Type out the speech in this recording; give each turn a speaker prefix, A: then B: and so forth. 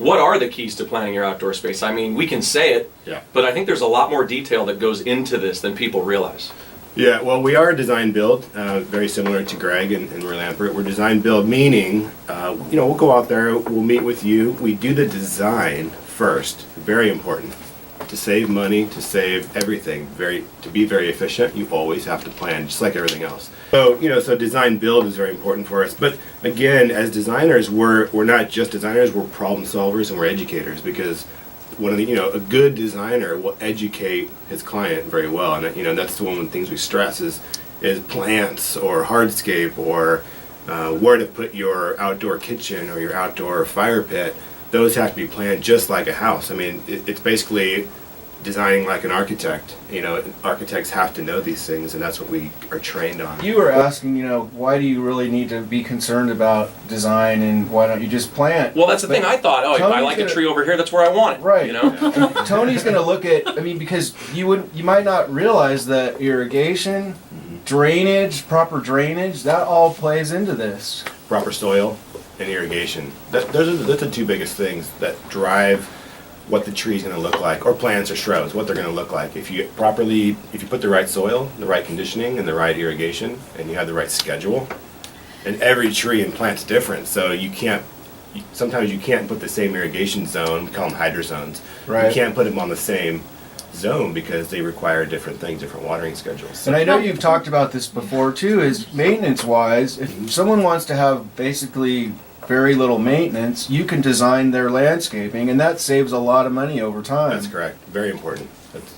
A: what are the keys to planning your outdoor space? I mean, we can say it,
B: Yeah.
A: but I think there's a lot more detail that goes into this than people realize.
B: Yeah, well, we are design build, very similar to Greg and Lampert. We're design build, meaning, we'll go out there, we'll meet with you. We do the design first, very important. To save money, to save everything, to be very efficient, you always have to plan, just like everything else. So, so design build is very important for us. But again, as designers, we're not just designers, we're problem solvers and we're educators, because a good designer will educate his client very well, and that's one of the things we stress is plants or hardscape or where to put your outdoor kitchen or your outdoor fire pit. Those have to be planned just like a house. I mean, it's basically designing like an architect. Architects have to know these things, and that's what we are trained on.
C: You were asking, why do you really need to be concerned about design, and why don't you just plant?
A: Well, that's the thing. I thought, if I like a tree over here, that's where I want it.
C: Right. And Tony's going to look at, because you might not realize that irrigation, drainage, proper drainage, that all plays into this.
B: Proper soil and irrigation. That's the two biggest things that drive what the tree's going to look like, or plants or shrubs, what they're going to look like. If you put the right soil, the right conditioning, and the right irrigation, and you have the right schedule, and every tree and plant's different, so sometimes you can't put the same irrigation zone, we call them hydrozones.
C: Right.
B: You can't put them on the same zone because they require different things, different watering schedules.
C: And I know you've talked about this before too, is maintenance-wise, if someone wants to have basically very little maintenance, you can design their landscaping, and that saves a lot of money over time.
B: That's correct. Very important. That's